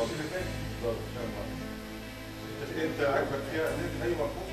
بالظبط انت عاجبك فيها ان انت اي ملحوظه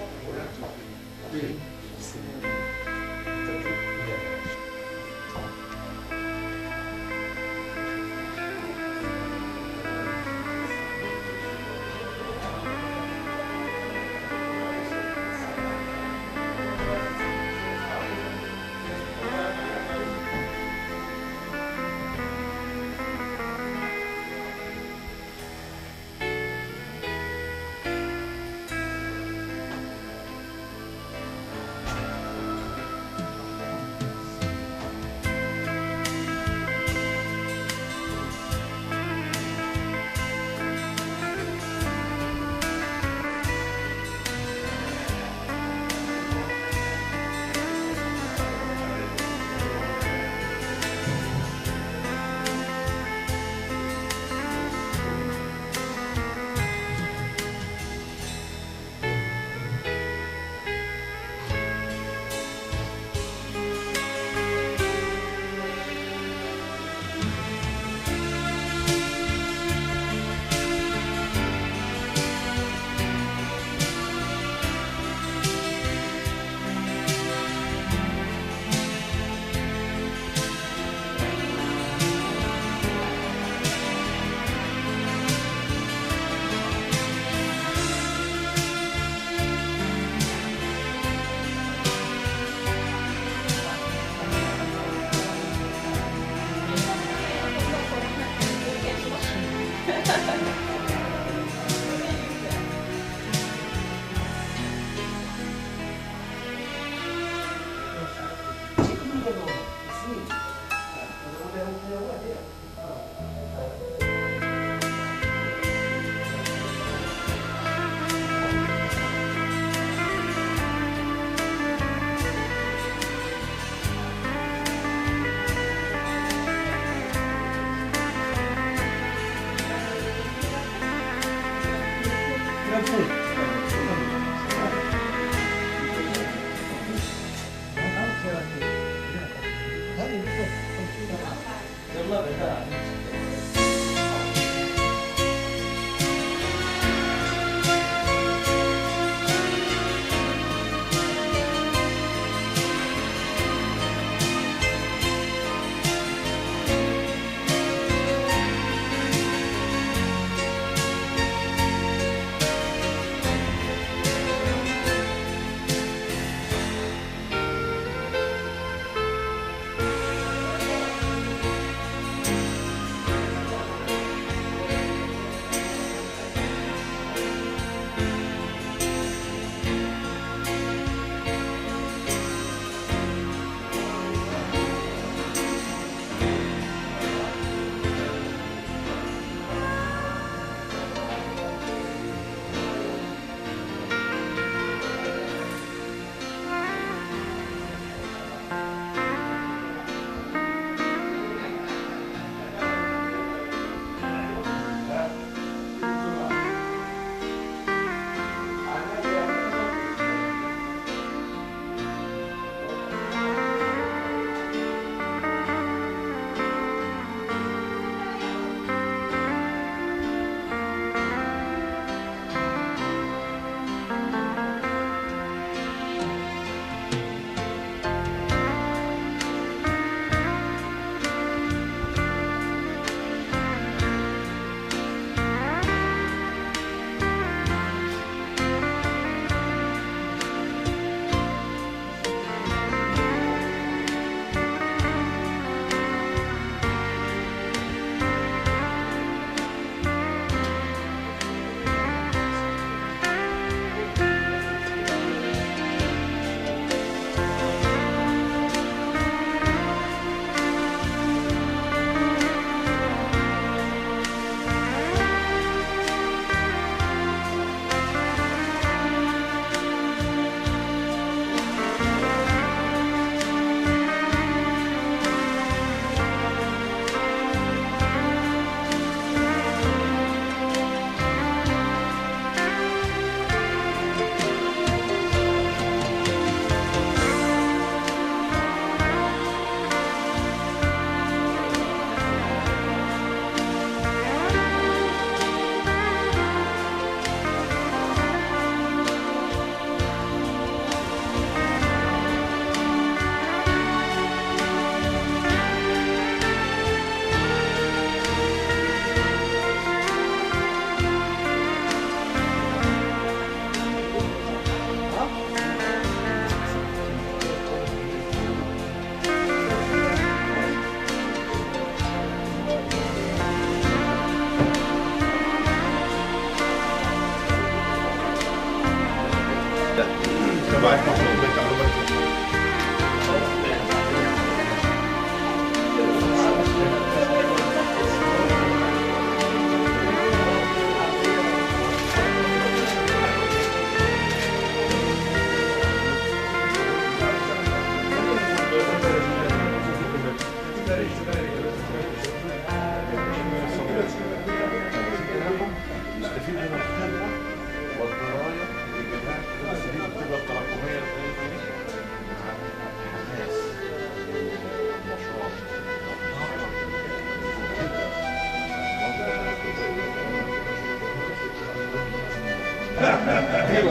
في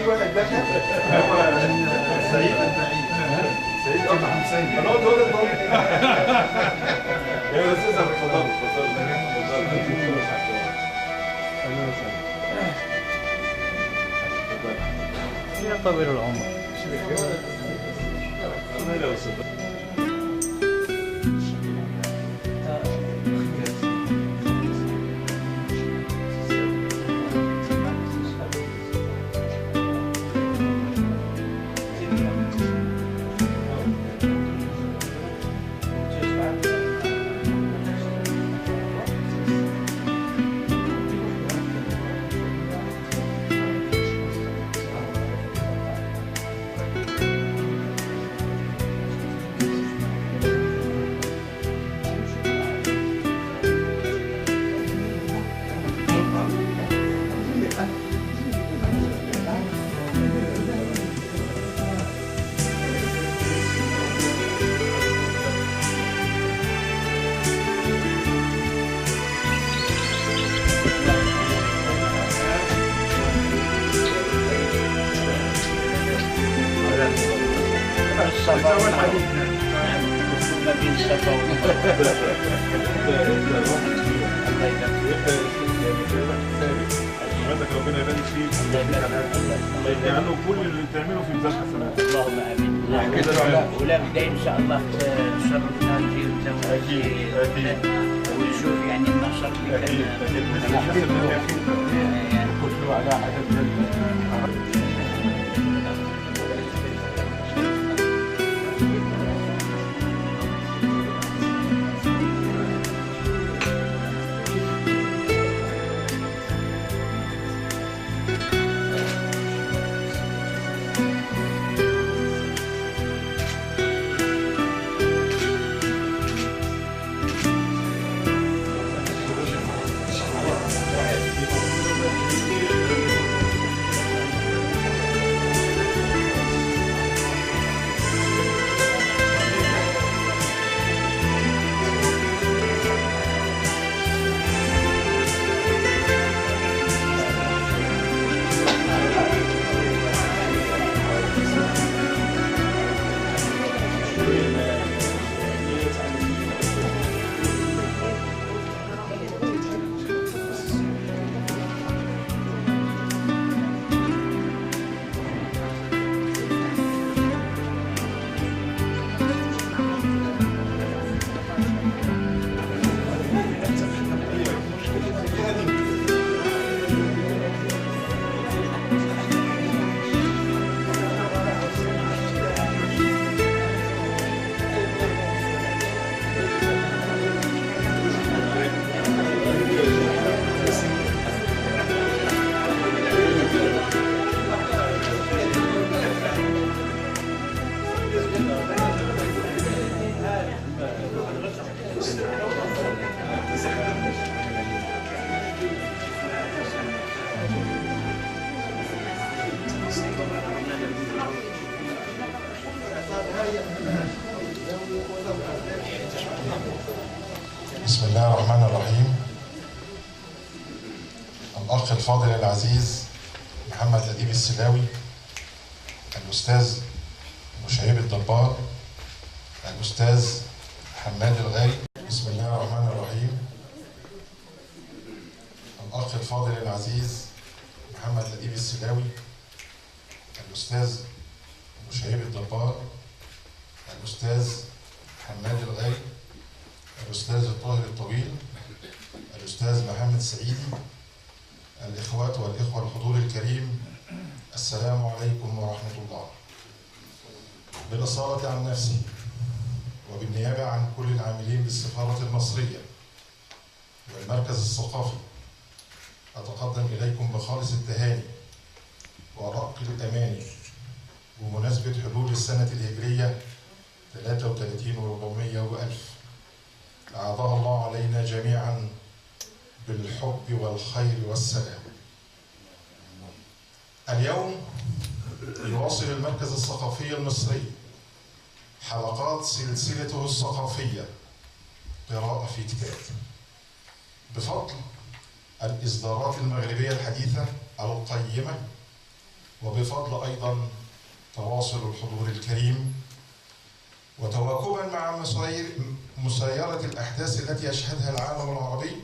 واحد دخل سعيد سعيد عبد سعيد انا قلت هو ده يا استاذ اتفضل يا طويل العمر. الصفا ما بين الصفا ربنا يبارك فيك يجعله كل اللي بتعمله في ميزان حسنات. اللهم امين. ولا بدا ان شاء الله تشرفنا نجي نتزوج ونشوف يعني النشر اللي كان على حاجه. بسم الله الرحمن الرحيم. الأخ الفاضل العزيز محمد أديب السلاوي، الأستاذ مشيب الدبار، الأستاذ حماد الغالي. بسم الله الرحمن الرحيم. الأخ الفاضل العزيز محمد أديب السلاوي، الأستاذ مشيب الدبار، الأستاذ حماد الغالي، الأستاذ الطاهر الطويل، الأستاذ محمد سعيدي، الإخوات والإخوة الحضور الكريم، السلام عليكم ورحمة الله. بالأصالة عن نفسي وبالنيابة عن كل العاملين بالسفارة المصرية والمركز الثقافي أتقدم إليكم بخالص التهاني وأرق الأماني بمناسبة حلول السنة الهجرية 33 و400 وألف، أعاذها الله علينا جميعا بالحب والخير والسلام. اليوم يواصل المركز الثقافي المصري حلقات سلسلته الثقافية قراءة في كتاب بفضل الإصدارات المغربية الحديثة القيمة، وبفضل أيضا تواصل الحضور الكريم، وتواكبا مع مسايرة الأحداث التي يشهدها العالم العربي،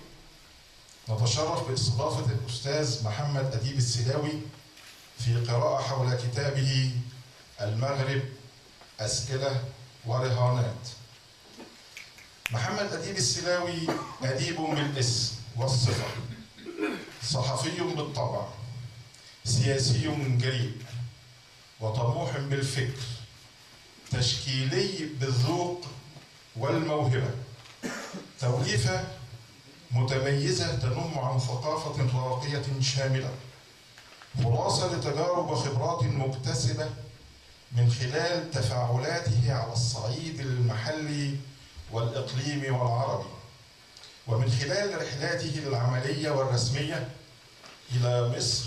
نتشرف باستضافة الأستاذ محمد أديب السلاوي في قراءة حول كتابه المغرب أسئلة ورهانات. محمد أديب السلاوي أديب بالاسم والصفة، صحفي بالطبع، سياسي جريء، وطموح بالفكر، تشكيلي بالذوق والموهبة، توليفة متميزة تنم عن ثقافة راقية شاملة، خلاصة لتجارب وخبرات مكتسبة من خلال تفاعلاته على الصعيد المحلي والإقليمي والعربي، ومن خلال رحلاته العملية والرسمية إلى مصر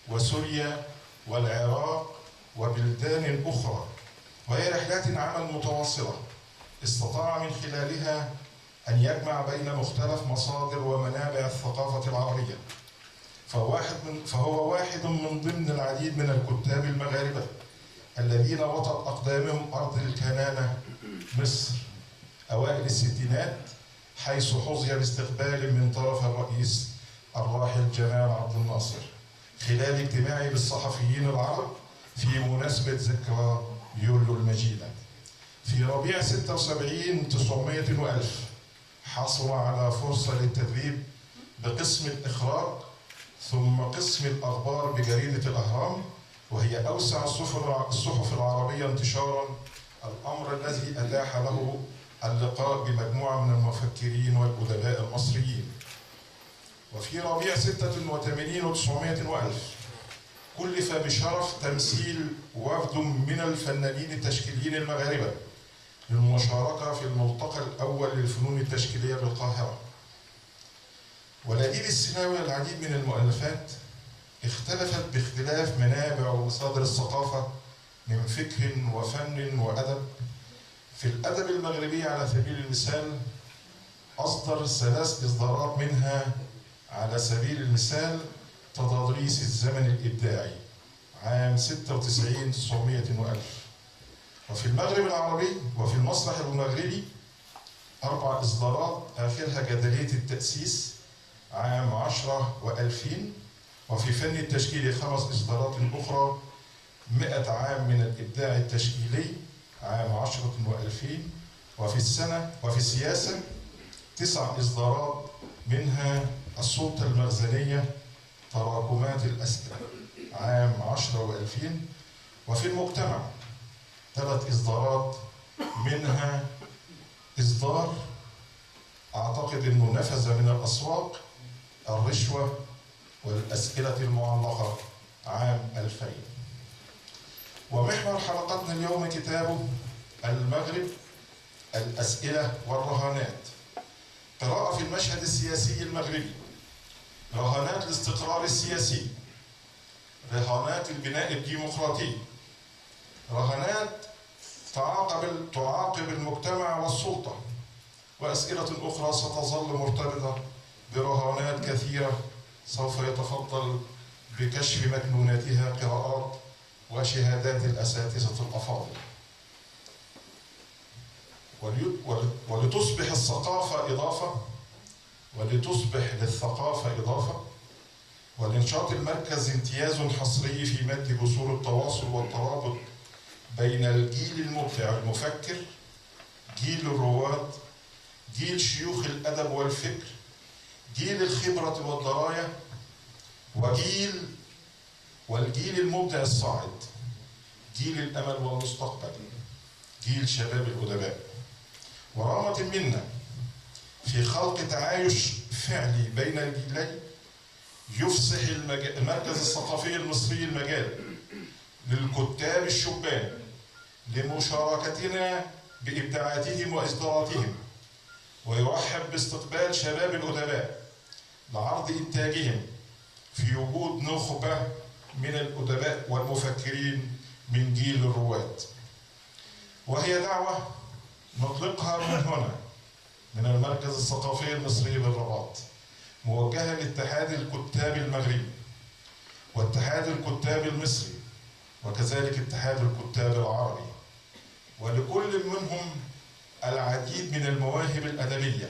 وسوريا والعراق وبلدان أخرى، وهي رحلات عمل متواصلة استطاع من خلالها أن يجمع بين مختلف مصادر ومنابع الثقافة العربية، فهو واحد من ضمن العديد من الكتاب المغاربة الذين وطأت أقدامهم أرض الكنانة مصر أوائل الستينات، حيث حظي باستقبال من طرف الرئيس الراحل جمال عبد الناصر خلال اجتماعي بالصحفيين العرب في مناسبة ذكرى يوليو المجيدة. في ربيع 76 900 و1000 حصل على فرصة للتدريب بقسم الإخراج ثم قسم الأخبار بجريدة الأهرام، وهي أوسع الصحف العربية انتشارا، الأمر الذي أتاح له اللقاء بمجموعة من المفكرين والأدباء المصريين. وفي ربيع 86 900 و1000 كلف بشرف تمثيل وفد من الفنانين التشكيليين المغاربة للمشاركة في الملتقى الأول للفنون التشكيلية بالقاهرة. ولأديب السلاوي العديد من المؤلفات اختلفت باختلاف منابع ومصادر الثقافة من فكر وفن وأدب. في الأدب المغربي على سبيل المثال أصدر 3 إصدارات، منها على سبيل المثال تضاريس الزمن الإبداعي عام 96 900 و1000. وفي المغرب العربي وفي المسرح المغربي 4 إصدارات، آخرها جدلية التأسيس عام 10 و2000. وفي فن التشكيل 5 إصدارات أخرى، 100 عام من الإبداع التشكيلي عام 10 و2000. وفي السياسة 9 إصدارات، منها السلطة المخزنية تراكمات الأسئلة عام 10 و2000. وفي المجتمع 3 إصدارات، منها إصدار أعتقد أنه نفذ من الأسواق، الرشوة والأسئلة المعلقة عام 2000. ومحور حلقتنا اليوم كتابه المغرب الأسئلة والرهانات، قراءة في المشهد السياسي المغربي، رهانات الاستقرار السياسي، رهانات البناء الديمقراطي، رهانات تعاقب المجتمع والسلطة، وأسئلة أخرى ستظل مرتبطة برهانات كثيرة سوف يتفضل بكشف مكنوناتها قراءات وشهادات الأساتذة الأفاضل. ولتصبح الثقافة إضافة، ولتصبح للثقافة إضافة، ولنشاط المركز امتياز حصري في مد جسور التواصل والترابط بين الجيل المبدع المفكر، جيل الرواد، جيل شيوخ الأدب والفكر، جيل الخبرة والدراية، والجيل المبدع الصاعد، جيل الأمل والمستقبل، جيل شباب الأدباء. ورامة منا في خلق تعايش فعلي بين الجيلين يفسح المركز الثقافي المصري المجال للكتاب الشبان لمشاركتنا بإبداعاتهم وإصداراتهم، ويرحب باستقبال شباب الأدباء لعرض إنتاجهم في وجود نخبة من الأدباء والمفكرين من جيل الرواد. وهي دعوة نطلقها من هنا من المركز الثقافي المصري بالرباط موجهة لاتحاد الكتاب المغربي واتحاد الكتاب المصري وكذلك اتحاد الكتاب العربي، ولكل منهم العديد من المواهب الأدبية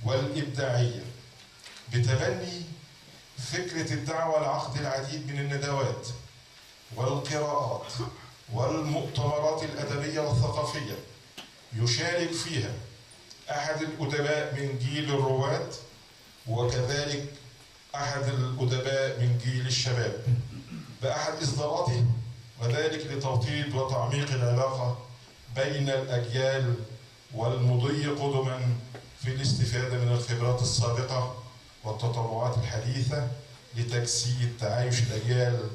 والإبداعية بتبني فكرة الدعوة لعقد العديد من الندوات والقراءات والمؤتمرات الأدبية والثقافية يشارك فيها أحد الأدباء من جيل الرواد وكذلك أحد الأدباء من جيل الشباب بأحد إصداراته، وذلك لتوطيد وتعميق العلاقة بين الأجيال والمضي قدما في الاستفادة من الخبرات السابقة والتطلعات الحديثة لتجسيد تعايش الأجيال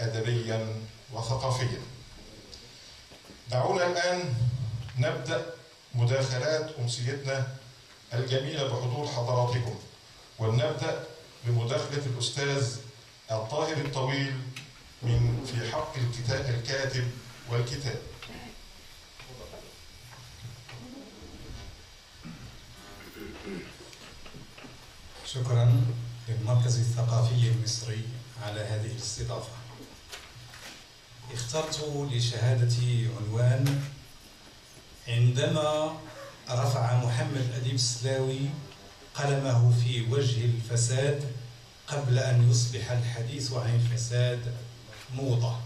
أدبيا وثقافيا. دعونا الآن نبدأ مداخلات أمسيتنا الجميلة بحضور حضراتكم، ولنبدأ بمداخلة الأستاذ الطاهر الطويل في حق الكاتب والكتاب. شكرا للمركز الثقافي المصري على هذه الاستضافة. اخترت لشهادتي عنوان عندما رفع محمد أديب السلاوي قلمه في وجه الفساد قبل أن يصبح الحديث عن الفساد موضة.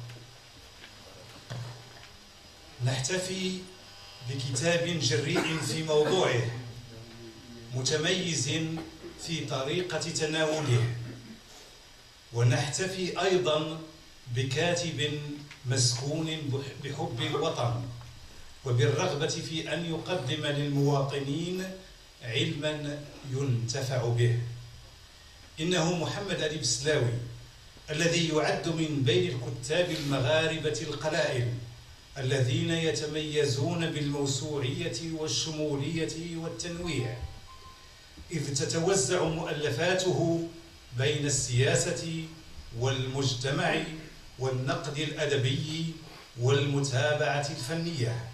نحتفي بكتاب جريء في موضوعه متميز في طريقة تناوله، ونحتفي أيضا بكاتب مسكون بحب الوطن وبالرغبة في أن يقدم للمواطنين علما ينتفع به. إنه محمد أديب السلاوي الذي يعد من بين الكتاب المغاربة القلائل الذين يتميزون بالموسوعية والشمولية والتنويع، إذ تتوزع مؤلفاته بين السياسة والمجتمع والنقد الأدبي والمتابعة الفنية،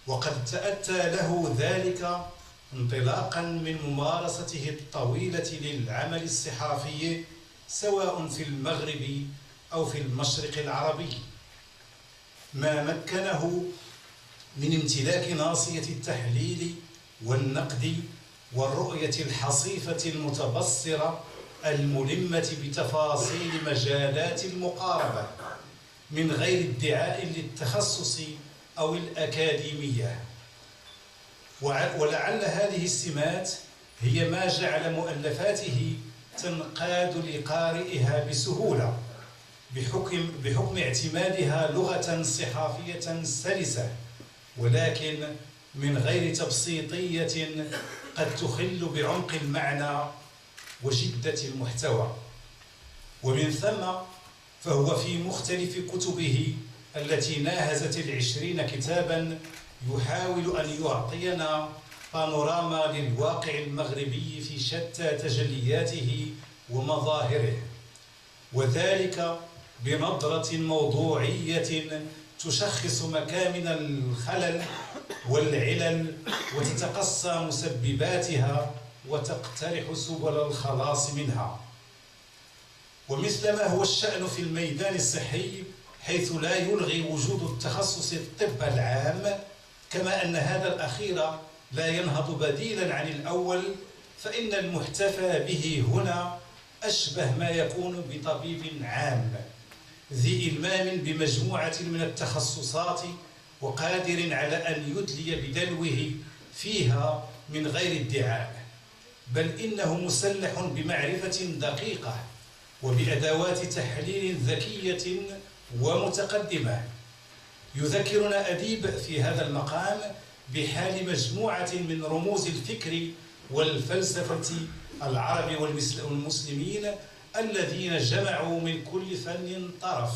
وقد تأتى له ذلك انطلاقا من ممارسته الطويلة للعمل الصحافي سواء في المغرب أو في المشرق العربي، ما مكنه من امتلاك ناصية التحليل والنقد والرؤية الحصيفة المتبصرة الملمة بتفاصيل مجالات المقاربة من غير ادعاء للتخصص أو الأكاديمية. ولعل هذه السمات هي ما جعل مؤلفاته تنقاد لقارئها بسهولة بحكم اعتمادها لغة صحافية سلسة، ولكن من غير تبسيطية قد تخل بعمق المعنى وشدة المحتوى. ومن ثم فهو في مختلف كتبه التي ناهزت 20 كتابا يحاول أن يعطينا بانوراما للواقع المغربي في شتى تجلياته ومظاهره، وذلك بنظرة موضوعية تشخص مكامن الخلل والعلل وتتقصى مسبباتها وتقترح سبل الخلاص منها. ومثل ما هو الشأن في الميدان الصحي، حيث لا يلغي وجود التخصص الطب العام، كما أن هذا الأخير لا ينهض بديلا عن الأول، فإن المحتفى به هنا أشبه ما يكون بطبيب عام ذي إلمام بمجموعة من التخصصات وقادر على أن يدلي بدلوه فيها من غير ادعاء، بل إنه مسلح بمعرفة دقيقة وبأدوات تحليل ذكية ومتقدمة. يذكرنا أديب في هذا المقام بحال مجموعة من رموز الفكر والفلسفة العرب والمسلمين الذين جمعوا من كل فن طرف.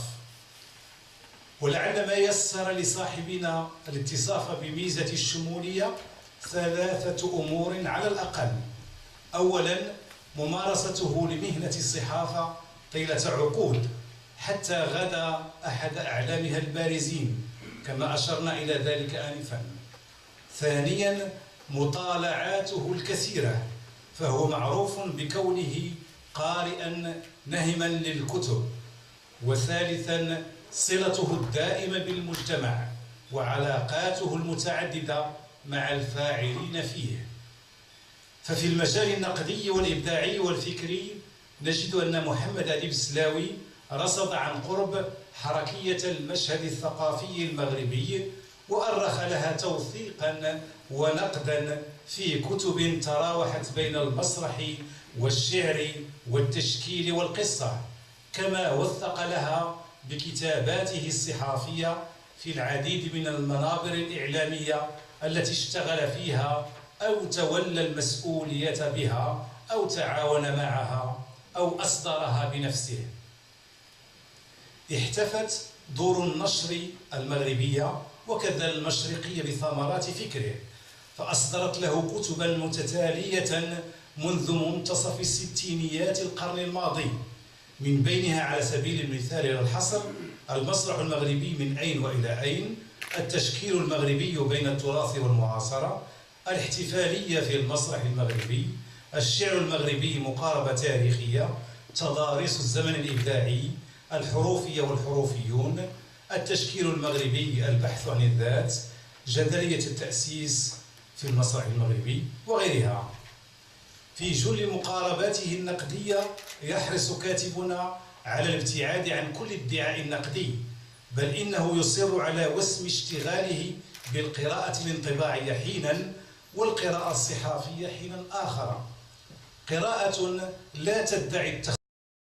ولعل ما يسر لصاحبنا الاتصاف بميزة الشمولية 3 أمور على الأقل. أولا، ممارسته لمهنة الصحافة طيلة عقود حتى غدا أحد أعلامها البارزين كما أشرنا إلى ذلك آنفا. ثانيا، مطالعاته الكثيرة، فهو معروف بكونه قارئا نهما للكتب. وثالثا صلته الدائمة بالمجتمع وعلاقاته المتعددة مع الفاعلين فيه. ففي المجال النقدي والإبداعي والفكري نجد أن محمد أديب السلاوي رصد عن قرب حركية المشهد الثقافي المغربي وأرخ لها توثيقا ونقدا في كتب تراوحت بين المسرح والشعر والتشكيل والقصة، كما وثق لها بكتاباته الصحافية في العديد من المنابر الإعلامية التي اشتغل فيها أو تولى المسؤولية بها أو تعاون معها أو أصدرها بنفسه. احتفت دور النشر المغربية وكذا المشرقية بثمرات فكره، فأصدرت له كتبا متتالية منذ منتصف الستينيات القرن الماضي، من بينها على سبيل المثال للحصر المسرح المغربي من أين وإلى أين، التشكيل المغربي بين التراث والمعاصرة، الاحتفالية في المسرح المغربي، الشعر المغربي مقاربة تاريخية، تضاريس الزمن الإبداعي، الحروفية والحروفيون، التشكيل المغربي، البحث عن الذات، جدلية التأسيس في المسرح المغربي وغيرها. في جل مقارباته النقدية يحرص كاتبنا على الابتعاد عن كل ادعاء نقدي، بل إنه يصر على وسم اشتغاله بالقراءة الانطباعية حينا والقراءة الصحافية حينا آخر، قراءة لا تدعي